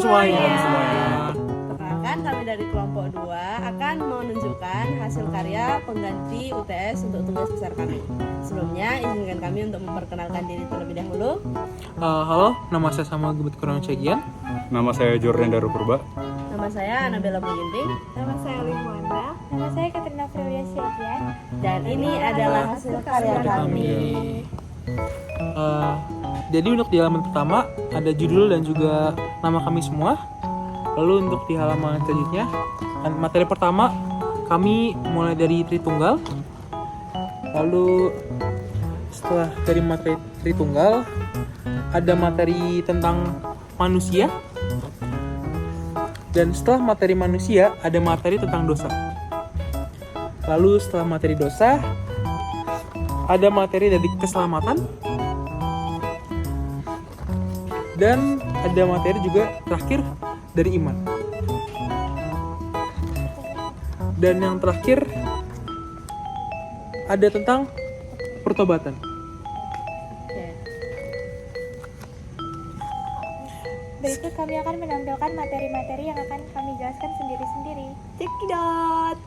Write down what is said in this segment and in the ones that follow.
semuanya. Perkenalkan, kami dari kelompok 2 akan menunjukkan hasil karya pengganti UTS untuk tugas besar kami. Sebelumnya, izinkan kami untuk memperkenalkan diri terlebih dahulu. Halo, nama saya Samuel Gebet Kurang Cegian. Nama saya Jordan Daru Purba. Nama saya Anabella Muginting. Nama saya Limwanda. Nama saya Katrina Freya Syajian. Dan ini adalah hasil karya kami. Jadi untuk di halaman pertama ada judul dan juga nama kami semua. Lalu untuk di halaman selanjutnya, materi pertama kami mulai dari Tritunggal. Lalu setelah dari materi Tritunggal ada materi tentang manusia. Dan setelah materi manusia ada materi tentang dosa. Lalu setelah materi dosa ada materi dari keselamatan. Dan ada materi juga terakhir dari iman. Dan yang terakhir ada tentang pertobatan. Berikut kami akan menampilkan materi-materi yang akan kami jelaskan sendiri-sendiri. Cekidot.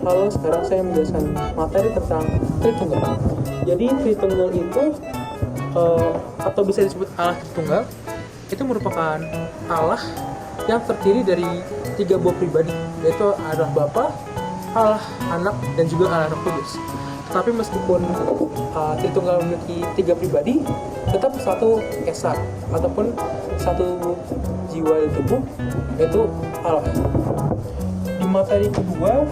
Halo, sekarang saya menjelaskan materi tentang Tritunggal. Jadi Tritunggal itu atau bisa disebut Allah Tritunggal, itu merupakan Allah yang terdiri dari 3 buah pribadi, yaitu Allah Bapa, Allah Anak, dan juga Allah Roh Kudus. Tetapi meskipun Tritunggal memiliki 3 pribadi, tetap satu esa ataupun satu jiwa di tubuh, yaitu Allah. Di materi kedua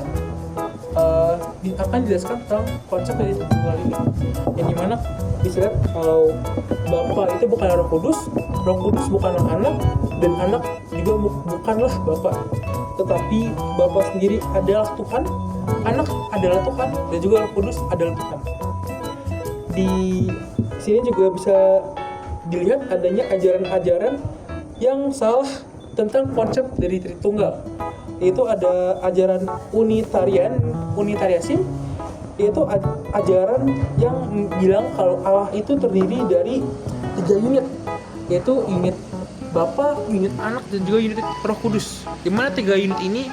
akan dijelaskan tentang konsep dari Tritunggal ini, yang dimana bisa lihat kalau Bapa itu bukanlah Roh Kudus bukanlah Anak, dan Anak juga bukanlah Bapa, tetapi Bapa sendiri adalah Tuhan, Anak adalah Tuhan, dan juga Roh Kudus adalah Tuhan. Di sini juga bisa dilihat adanya ajaran-ajaran yang salah tentang konsep dari Tritunggal, yaitu ada ajaran Unitarianisme, yaitu ajaran yang bilang kalau Allah itu terdiri dari 3 unit, yaitu unit Bapa, unit Anak, dan juga unit Roh Kudus, di mana 3 unit ini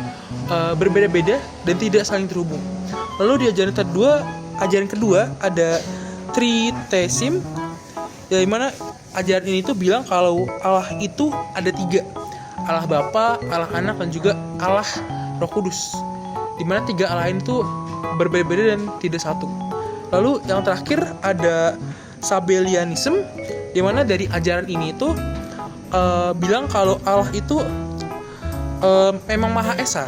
berbeda-beda dan tidak saling terhubung. Lalu di ajaran kedua ada Tritesim, di mana ajaran ini tuh bilang kalau Allah itu ada 3, Allah Bapa, Allah Anak, dan juga Allah Roh Kudus, di mana 3 Allah ini tuh berbeda-beda dan tidak satu. Lalu yang terakhir ada Sabellianism, di mana dari ajaran ini tuh bilang kalau Allah itu memang Maha Esa,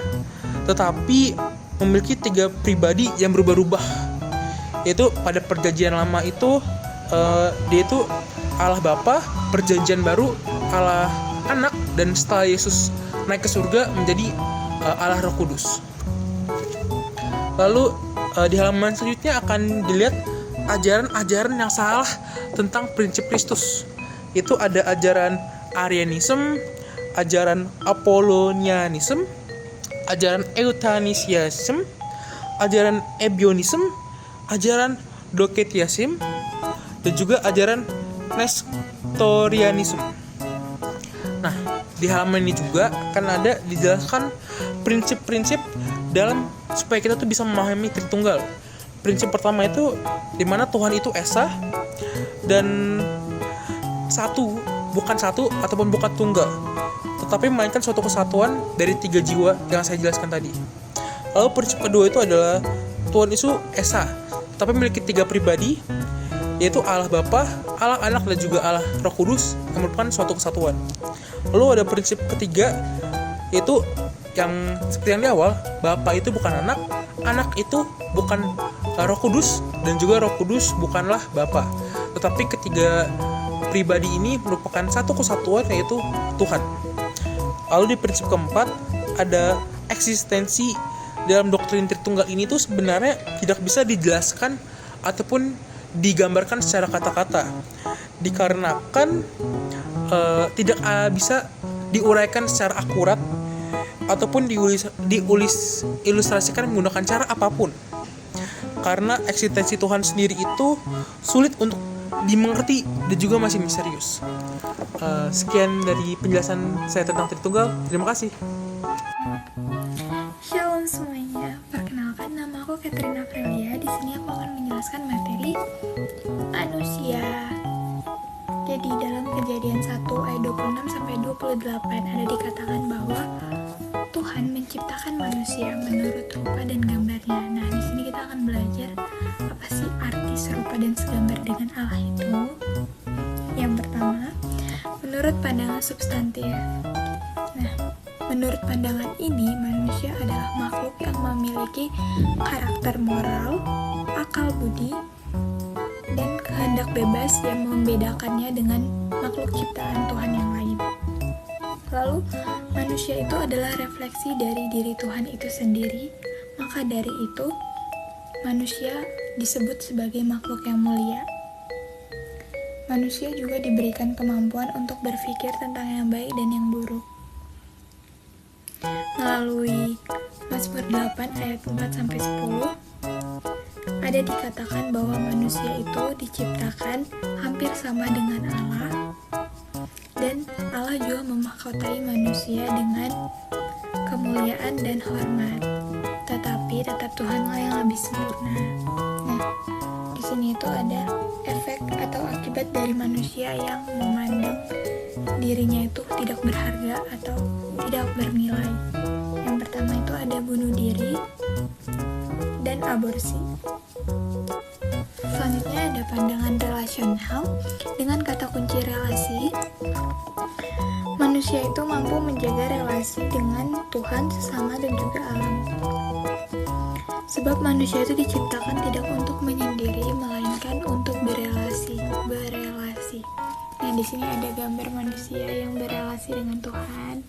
tetapi memiliki 3 pribadi yang berubah-ubah. Yaitu pada perjanjian lama itu dia itu Allah Bapa, perjanjian baru Allah Anak, dan setelah Yesus naik ke surga menjadi Allah Roh Kudus. Lalu di halaman selanjutnya akan dilihat ajaran-ajaran yang salah tentang prinsip Kristus. Itu ada ajaran Arianism, ajaran Apollonianism, ajaran Euthanasianism, ajaran Ebionism, ajaran Docetianism, dan juga ajaran Nestorianism. Nah, di halaman ini juga akan ada dijelaskan prinsip-prinsip dalam supaya kita tuh bisa memahami Tritunggal. Prinsip pertama itu di mana Tuhan itu esa dan bukan satu ataupun bukan tunggal, tetapi melainkan suatu kesatuan dari 3 jiwa yang saya jelaskan tadi. Lalu prinsip kedua itu adalah Tuhan itu esa, tapi memiliki 3 pribadi, yaitu Allah Bapa, Allah Anak, dan juga Allah Roh Kudus yang merupakan suatu kesatuan. Lalu ada prinsip ketiga, yaitu yang seperti yang di awal, Bapa itu bukan Anak, Anak itu bukan Roh Kudus, dan juga Roh Kudus bukanlah Bapa. Tetapi ketiga pribadi ini merupakan satu kesatuan, yaitu Tuhan. Lalu di prinsip keempat ada eksistensi dalam doktrin Tritunggal ini tuh sebenarnya tidak bisa dijelaskan ataupun digambarkan secara kata-kata, dikarenakan tidak bisa diuraikan secara akurat ataupun diilustrasikan menggunakan cara apapun, karena eksistensi Tuhan sendiri itu sulit untuk dimengerti dan juga masih misterius. Sekian dari penjelasan saya tentang Tritunggal. Terima kasih. Shalom semuanya, perkenalkan nama aku Katrina Frelia. Di sini aku akan menjelaskan materi manusia. Jadi dalam Kejadian 1 ayat 26 sampai 28 ada dikatakan bahwa Tuhan menciptakan manusia menurut rupa dan gambarnya. Nah, di sini kita akan belajar apa sih arti serupa dan segambar dengan Allah itu. Yang pertama, menurut pandangan substantif. Nah, menurut pandangan ini, manusia adalah makhluk yang memiliki karakter moral, akal budi, dan kehendak bebas yang membedakannya dengan makhluk ciptaan Tuhan yang lain. Lalu, manusia itu adalah refleksi dari diri Tuhan itu sendiri, maka dari itu, manusia disebut sebagai makhluk yang mulia. Manusia juga diberikan kemampuan untuk berpikir tentang yang baik dan yang buruk. Melalui Mazmur 8 ayat 4-10, ada dikatakan bahwa manusia itu diciptakan hampir sama dengan Allah, dan Allah juga memahkotai manusia dengan kemuliaan dan hormat. Tetapi tetap Tuhanlah yang lebih sempurna. Nah, di sini itu ada efek atau akibat dari manusia yang memandang dirinya itu tidak berharga atau tidak bernilai. Yang pertama itu ada bunuh diri dan aborsi. Selanjutnya ada pandangan relasional. Dengan kata kunci relasi, manusia itu mampu menjaga relasi dengan Tuhan, sesama, dan juga alam. Sebab manusia itu diciptakan tidak untuk menyendiri, melainkan untuk berelasi. Nah, di sini ada gambar manusia yang berelasi dengan Tuhan.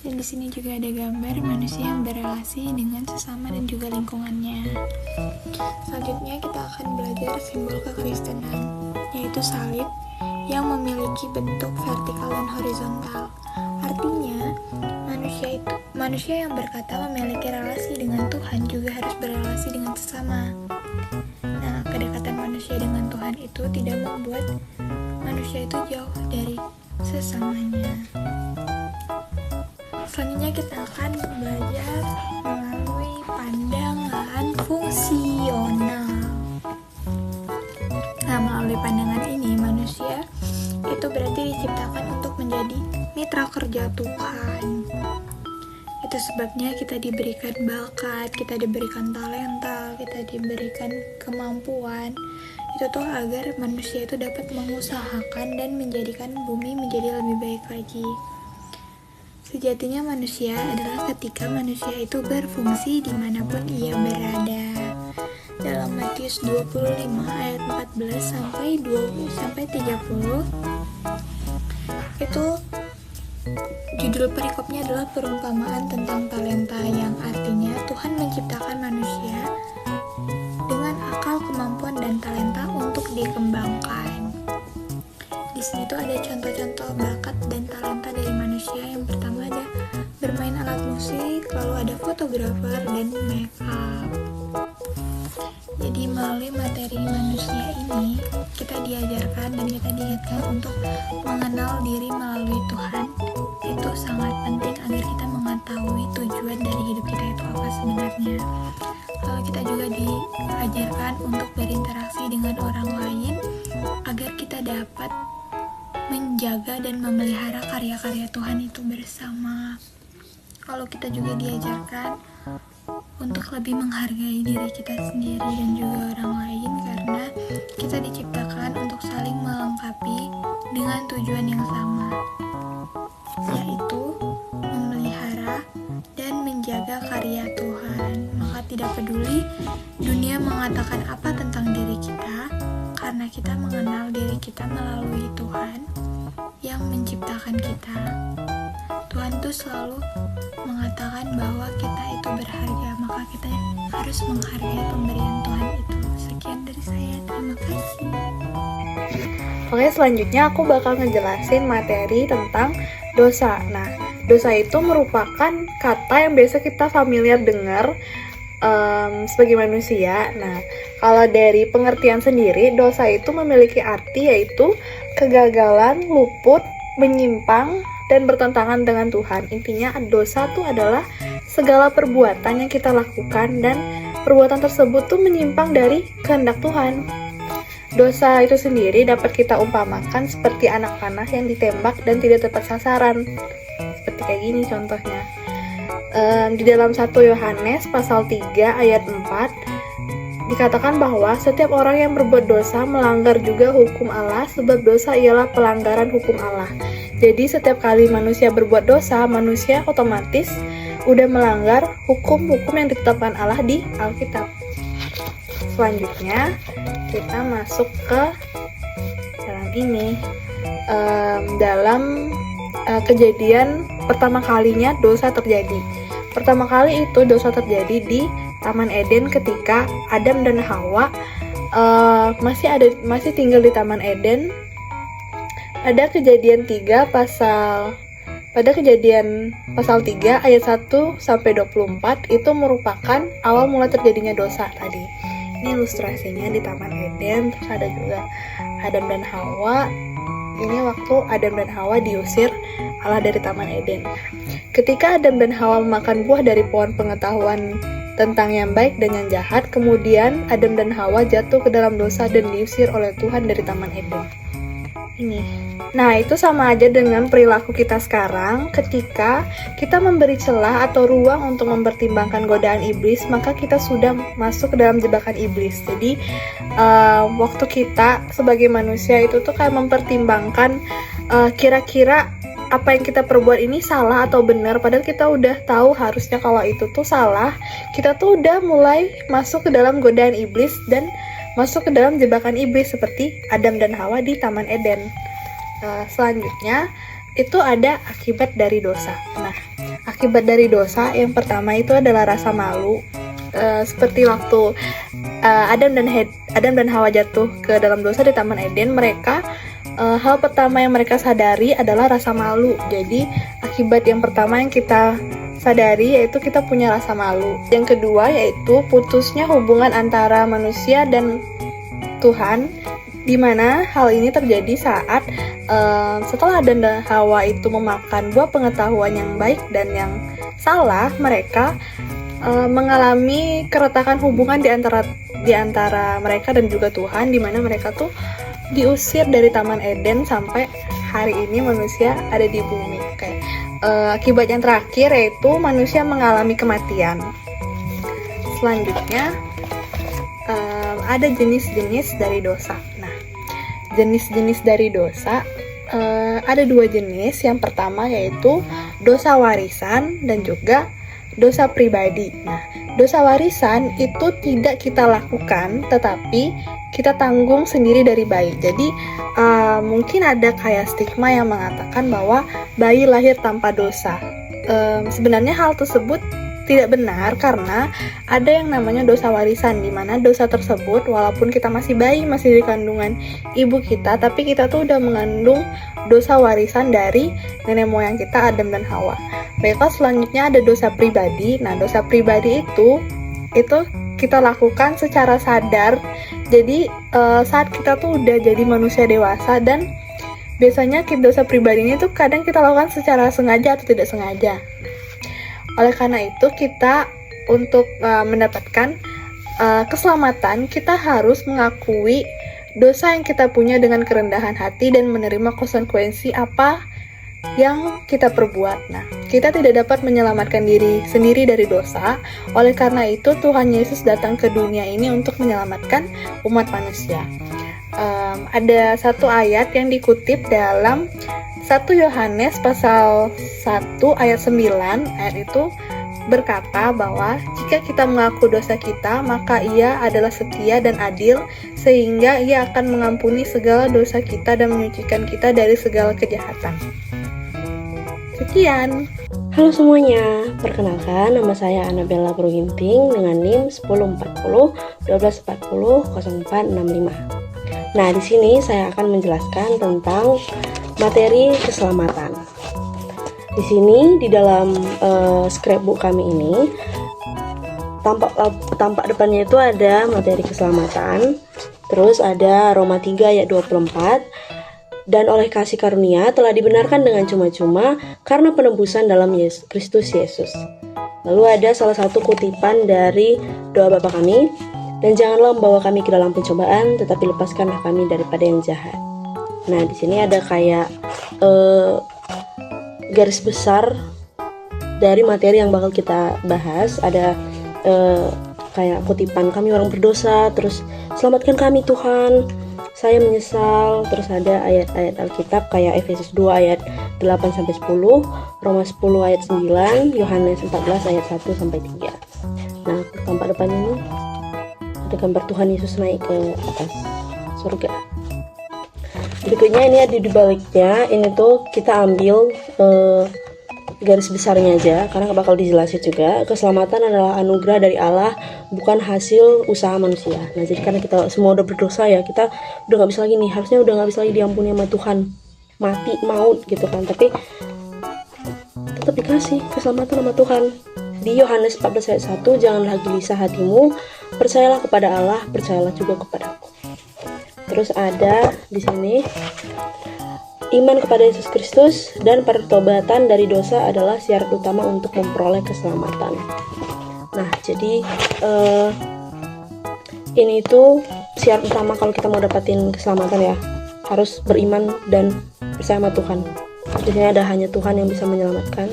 Dan di sini juga ada gambar manusia yang berelasi dengan sesama dan juga lingkungannya. Selanjutnya kita akan belajar simbol kekristenan, yaitu salib yang memiliki bentuk vertikal dan horizontal. Artinya, manusia yang berkata memiliki relasi dengan Tuhan juga harus berelasi dengan sesama. Nah, kedekatan manusia dengan Tuhan itu tidak membuat manusia itu jauh dari sesamanya. Selanjutnya kita akan belajar melalui pandangan fungsional. Nah, melalui pandangan ini, manusia itu berarti diciptakan untuk menjadi mitra kerja Tuhan. Itu sebabnya kita diberikan bakat, kita diberikan talenta, kita diberikan kemampuan. Itu tuh agar manusia itu dapat mengusahakan dan menjadikan bumi menjadi lebih baik lagi. Sejatinya manusia adalah ketika manusia itu berfungsi dimanapun ia berada. Dalam Matius 25 ayat 14 sampai 30 itu judul perikopnya adalah perumpamaan tentang talenta, yang artinya Tuhan menciptakan manusia dengan akal, kemampuan, dan talenta untuk dikembangkan. Di sini tuh ada contoh-contoh bakat dan talenta dari manusia. Yang pertama ada bermain alat musik, lalu ada fotografer dan make up. Jadi melalui materi manusia ini kita diajarkan dan kita diingatkan untuk mengenal diri melalui Tuhan. Itu sangat penting agar kita mengetahui tujuan dari hidup kita itu apa sebenarnya. Lalu kita juga diajarkan untuk berinteraksi dengan orang lain agar kita dapat menjaga dan memelihara karya-karya Tuhan itu bersama. Kalau kita juga diajarkan untuk lebih menghargai diri kita sendiri dan juga orang lain, karena kita diciptakan untuk saling melengkapi dengan tujuan yang sama, yaitu memelihara dan menjaga karya Tuhan. Maka tidak peduli dunia mengatakan apa tentang diri kita, karena kita mengenal diri kita melalui Tuhan yang menciptakan kita. Tuhan tuh selalu mengatakan bahwa kita itu berharga, maka kita harus menghargai pemberian Tuhan itu. Sekian dari saya, terima kasih. Oke, selanjutnya aku bakal ngejelasin materi tentang dosa. Nah, dosa itu merupakan kata yang biasa kita familiar dengar sebagai manusia. Nah, kalau dari pengertian sendiri, dosa itu memiliki arti yaitu kegagalan, luput, menyimpang, dan bertentangan dengan Tuhan. Intinya dosa itu adalah segala perbuatan yang kita lakukan dan perbuatan tersebut tuh menyimpang dari kehendak Tuhan. Dosa itu sendiri dapat kita umpamakan seperti anak panah yang ditembak dan tidak tepat sasaran. Seperti kayak gini contohnya. Di dalam 1 Yohanes pasal 3 ayat 4 dikatakan bahwa setiap orang yang berbuat dosa melanggar juga hukum Allah, sebab dosa ialah pelanggaran hukum Allah. Jadi setiap kali manusia berbuat dosa, manusia otomatis udah melanggar hukum-hukum yang ditetapkan Allah di Alkitab. Selanjutnya kita masuk ke dalam ini, dalam kejadian pertama kalinya dosa terjadi. Pertama kali itu dosa terjadi di Taman Eden ketika Adam dan Hawa masih tinggal di Taman Eden. Pada kejadian pasal 3 ayat 1 sampai 24 itu merupakan awal mula terjadinya dosa tadi. Ini ilustrasinya di Taman Eden, terus ada juga Adam dan Hawa. Ini waktu Adam dan Hawa diusir Allah dari Taman Eden. Ketika Adam dan Hawa memakan buah dari pohon pengetahuan tentang yang baik dan yang jahat, kemudian Adam dan Hawa jatuh ke dalam dosa dan diusir oleh Tuhan dari Taman Eden. Ini. Nah, itu sama aja dengan perilaku kita sekarang. Ketika kita memberi celah atau ruang untuk mempertimbangkan godaan iblis, maka kita sudah masuk ke dalam jebakan iblis. Jadi, waktu kita sebagai manusia itu tuh kayak mempertimbangkan kira-kira apa yang kita perbuat ini salah atau benar, padahal kita udah tahu harusnya kalau itu tuh salah. Kita tuh udah mulai masuk ke dalam godaan iblis dan masuk ke dalam jebakan iblis seperti Adam dan Hawa di Taman Eden. Selanjutnya itu ada akibat dari dosa. Nah, akibat dari dosa yang pertama itu adalah rasa malu. Seperti waktu Adam dan Hawa jatuh ke dalam dosa di Taman Eden, mereka hal pertama yang mereka sadari adalah rasa malu. Jadi akibat yang pertama yang kita sadari yaitu kita punya rasa malu. Yang kedua yaitu putusnya hubungan antara manusia dan Tuhan, di mana hal ini terjadi saat setelah Adam dan Hawa itu memakan buah pengetahuan yang baik dan yang salah, mereka mengalami keretakan hubungan di antara mereka dan juga Tuhan, di mana mereka tuh diusir dari Taman Eden sampai hari ini manusia ada di bumi. Akibat yang terakhir yaitu manusia mengalami kematian. Selanjutnya ada jenis-jenis dari dosa. Nah, jenis-jenis dari dosa ada dua jenis. Yang pertama yaitu dosa warisan dan juga dosa pribadi. Nah, dosa warisan itu tidak kita lakukan, tetapi kita tanggung sendiri dari bayi. Jadi mungkin ada kayak stigma yang mengatakan bahwa bayi lahir tanpa dosa. Sebenarnya hal tersebut tidak benar, karena ada yang namanya dosa warisan, di mana dosa tersebut walaupun kita masih bayi, masih di kandungan ibu kita, tapi kita tuh udah mengandung dosa warisan dari nenek moyang kita Adam dan Hawa. Baiklah, selanjutnya ada dosa pribadi. Nah, dosa pribadi itu kita lakukan secara sadar. Jadi saat kita tuh udah jadi manusia dewasa, dan biasanya dosa pribadi ini tuh kadang kita lakukan secara sengaja atau tidak sengaja. Oleh karena itu, kita untuk mendapatkan keselamatan, kita harus mengakui dosa yang kita punya dengan kerendahan hati dan menerima konsekuensi apa yang kita perbuat. Nah, kita tidak dapat menyelamatkan diri sendiri dari dosa. Oleh karena itu, Tuhan Yesus datang ke dunia ini untuk menyelamatkan umat manusia. Ada satu ayat yang dikutip dalam 1 Yohanes pasal 1 ayat 9. Ayat itu berkata bahwa jika kita mengaku dosa kita, maka Ia adalah setia dan adil, sehingga Ia akan mengampuni segala dosa kita dan menyucikan kita dari segala kejahatan. Sekian. Halo semuanya, perkenalkan nama saya Anabella Purwinting dengan NIM 1040 1240 0465. Nah, di sini saya akan menjelaskan tentang materi keselamatan. Di sini di dalam scrapbook kami ini tampak depannya itu ada materi keselamatan, terus ada Roma 3 ayat 24, dan oleh kasih karunia telah dibenarkan dengan cuma-cuma karena penebusan dalam Kristus Yesus. Lalu ada salah satu kutipan dari doa Bapa kami, dan janganlah membawa kami ke dalam pencobaan, tetapi lepaskanlah kami daripada yang jahat. Nah, di sini ada kayak garis besar dari materi yang bakal kita bahas. Ada kayak kutipan, kami orang berdosa, terus selamatkan kami Tuhan, saya menyesal. Terus ada ayat-ayat Alkitab kayak Efesus 2 ayat 8-10, Roma 10 ayat 9, Yohanes 14 ayat 1-3. Nah, tampak depan ini ada gambar Tuhan Yesus naik ke atas surga. Berikutnya ini ada di baliknya, ini tuh kita ambil garis besarnya aja karena bakal dijelasin juga. Keselamatan adalah anugerah dari Allah, bukan hasil usaha manusia. Nah, jadi karena kita semua udah berdosa ya, kita udah gak bisa lagi nih, harusnya udah gak bisa lagi diampuni sama Tuhan, mati, maut gitu kan, tapi tetap dikasih keselamatan sama Tuhan. Di Yohanes 14 ayat 1, janganlah gelisah hatimu, percayalah kepada Allah, percayalah juga kepadaku. Terus ada di sini, iman kepada Yesus Kristus dan pertobatan dari dosa adalah syarat utama untuk memperoleh keselamatan. Nah, jadi ini tuh syarat utama kalau kita mau dapatin keselamatan ya, harus beriman dan percaya sama Tuhan. Di sini ada hanya Tuhan yang bisa menyelamatkan.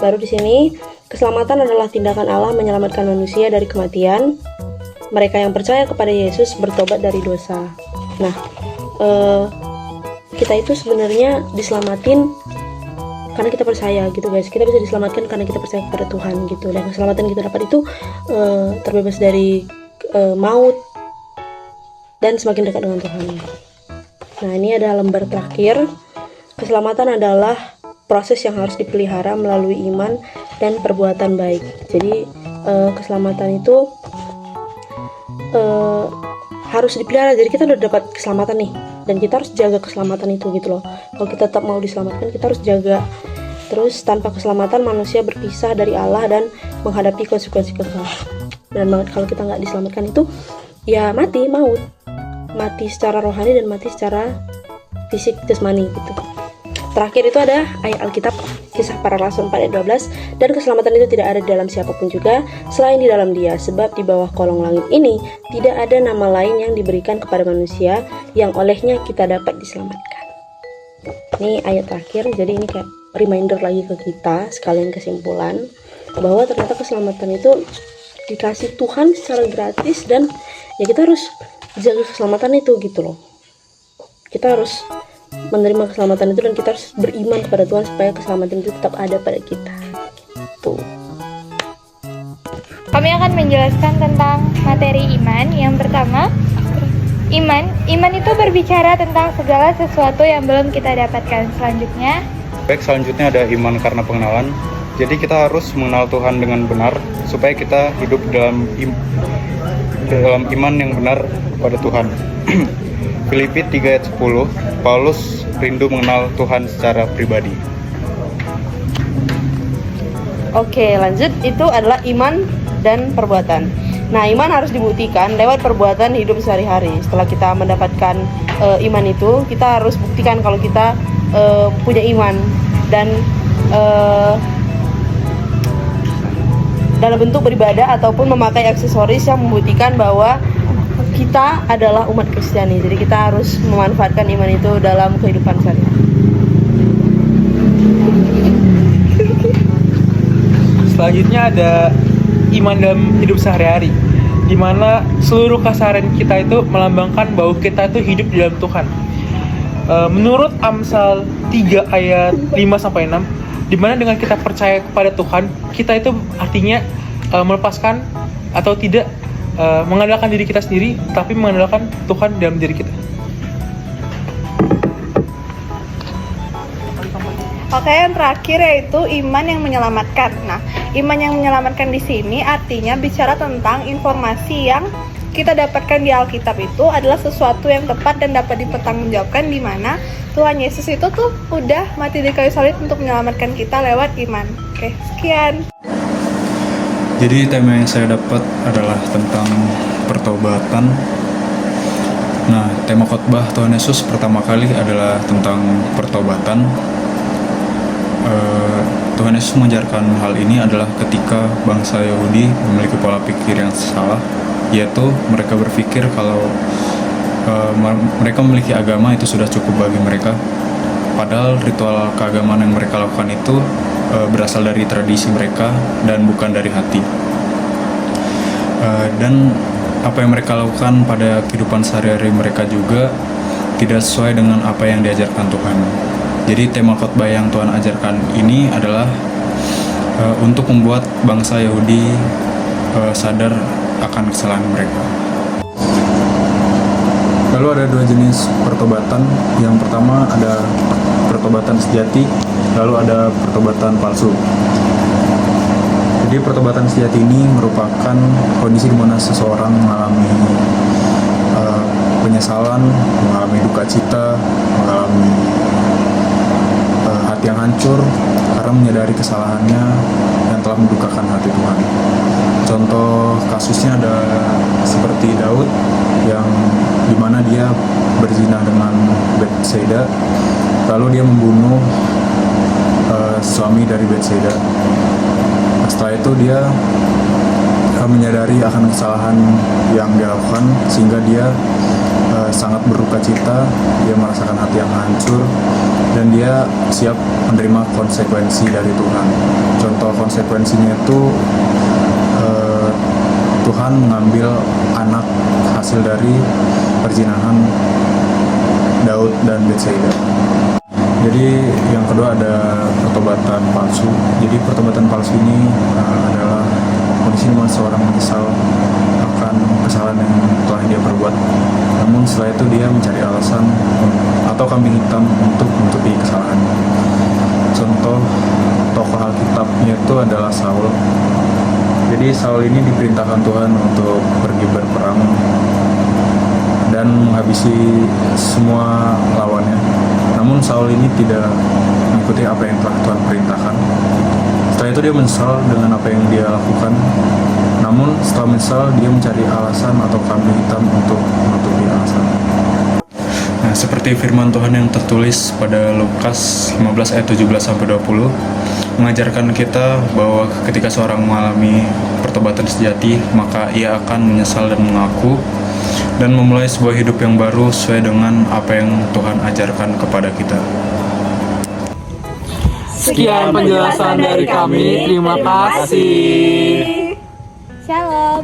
Baru di sini, keselamatan adalah tindakan Allah menyelamatkan manusia dari kematian. Mereka yang percaya kepada Yesus bertobat dari dosa. Nah, kita itu sebenarnya diselamatin karena kita percaya gitu guys. Kita bisa diselamatkan karena kita percaya kepada Tuhan gitu. Dan keselamatan kita dapat itu terbebas dari maut dan semakin dekat dengan Tuhan. Nah, ini ada lembar terakhir. Keselamatan adalah proses yang harus dipelihara melalui iman dan perbuatan baik. Jadi keselamatan itu harus dipelihara. Jadi kita udah dapat keselamatan nih, dan kita harus jaga keselamatan itu gitu loh. Kalau kita tetap mau diselamatkan, kita harus jaga. Terus tanpa keselamatan manusia berpisah dari Allah dan menghadapi konsekuensi kekal. Dan kalau kita nggak diselamatkan itu ya mati, maut, mati secara rohani dan mati secara fisik, jasmani gitu. Terakhir itu ada ayat Alkitab Kisah Para Rasul 4 ayat 12, dan keselamatan itu tidak ada di dalam siapapun juga selain di dalam Dia, sebab di bawah kolong langit ini tidak ada nama lain yang diberikan kepada manusia yang olehnya kita dapat diselamatkan. Ini ayat terakhir, jadi ini kayak reminder lagi ke kita, sekalian kesimpulan bahwa ternyata keselamatan itu dikasih Tuhan secara gratis, dan ya kita harus jaga keselamatan itu gitu loh. Kita harus menerima keselamatan itu dan kita harus beriman kepada Tuhan supaya keselamatan itu tetap ada pada kita gitu. Kami akan menjelaskan tentang materi iman. Yang pertama, iman itu berbicara tentang segala sesuatu yang belum kita dapatkan. Selanjutnya Ada iman karena pengenalan. Jadi kita harus mengenal Tuhan dengan benar supaya kita hidup dalam iman yang benar kepada Tuhan. Filipi 3 ayat 10, Paulus rindu mengenal Tuhan secara pribadi. Oke, lanjut, itu adalah iman dan perbuatan. Nah, iman harus dibuktikan lewat perbuatan hidup sehari-hari. Setelah kita mendapatkan iman itu, kita harus buktikan kalau kita punya iman, dan dalam bentuk beribadah ataupun memakai aksesoris yang membuktikan bahwa kita adalah umat Kristiani. Jadi kita harus memanfaatkan iman itu dalam kehidupan sehari-hari. Selanjutnya ada iman dalam hidup sehari-hari, di mana seluruh keseharian kita itu melambangkan bahwa kita itu hidup di dalam Tuhan. Menurut Amsal 3 ayat 5-6, di mana dengan kita percaya kepada Tuhan, kita itu artinya melepaskan atau tidak mengandalkan diri kita sendiri, tapi mengandalkan Tuhan dalam diri kita. Oke, yang terakhir yaitu iman yang menyelamatkan. Nah, iman yang menyelamatkan di sini artinya bicara tentang informasi yang kita dapatkan di Alkitab itu adalah sesuatu yang tepat dan dapat dipertanggungjawabkan, di mana Tuhan Yesus itu tuh udah mati di kayu salib untuk menyelamatkan kita lewat iman. Oke, sekian. Jadi tema yang saya dapat adalah tentang pertobatan. Nah, tema khotbah Tuhan Yesus pertama kali adalah tentang pertobatan. Tuhan Yesus mengajarkan hal ini adalah ketika bangsa Yahudi memiliki pola pikir yang salah, yaitu mereka berpikir kalau mereka memiliki agama itu sudah cukup bagi mereka. Padahal ritual keagamaan yang mereka lakukan itu berasal dari tradisi mereka dan bukan dari hati. Dan apa yang mereka lakukan pada kehidupan sehari-hari mereka juga tidak sesuai dengan apa yang diajarkan Tuhan. Jadi tema khotbah yang Tuhan ajarkan ini adalah untuk membuat bangsa Yahudi sadar akan kesalahan mereka. Lalu ada dua jenis pertobatan. Yang pertama ada pertobatan sejati, lalu ada pertobatan palsu. Jadi pertobatan sejati ini merupakan kondisi di mana seseorang mengalami penyesalan, mengalami duka cita, mengalami hati yang hancur karena menyadari kesalahannya yang telah mendukakan hati Tuhan. Contoh kasusnya ada seperti Daud yang dimana dia berzina dengan Betsaida, lalu dia membunuh suami dari Betsaida. Setelah itu dia menyadari akan kesalahan yang dia lakukan, sehingga dia sangat berduka cita, dia merasakan hati yang hancur, dan dia siap menerima konsekuensi dari Tuhan. Contoh konsekuensinya itu Tuhan mengambil anak hasil dari perzinahan Daud dan Betsaida. Jadi yang kedua ada pertobatan palsu. Jadi pertobatan palsu ini adalah kondisi di mana seorang menyesal akan kesalahan yang telah dia perbuat. Namun setelah itu dia mencari alasan atau kambing hitam untuk menutupi kesalahannya. Contoh tokoh Alkitabnya itu adalah Saul. Jadi Saul ini diperintahkan Tuhan untuk pergi berperang dan menghabisi semua lawannya. Namun Saul ini tidak mengikuti apa yang telah Tuhan perintahkan. Setelah itu dia menyesal dengan apa yang dia lakukan. Namun setelah menyesal dia mencari alasan atau kambing hitam untuk menutupi alasan. Nah, seperti firman Tuhan yang tertulis pada Lukas 15 ayat 17-20 mengajarkan kita bahwa ketika seorang mengalami pertobatan sejati, maka ia akan menyesal dan mengaku dan memulai sebuah hidup yang baru sesuai dengan apa yang Tuhan ajarkan kepada kita. Sekian penjelasan dari kami. Terima kasih. Shalom.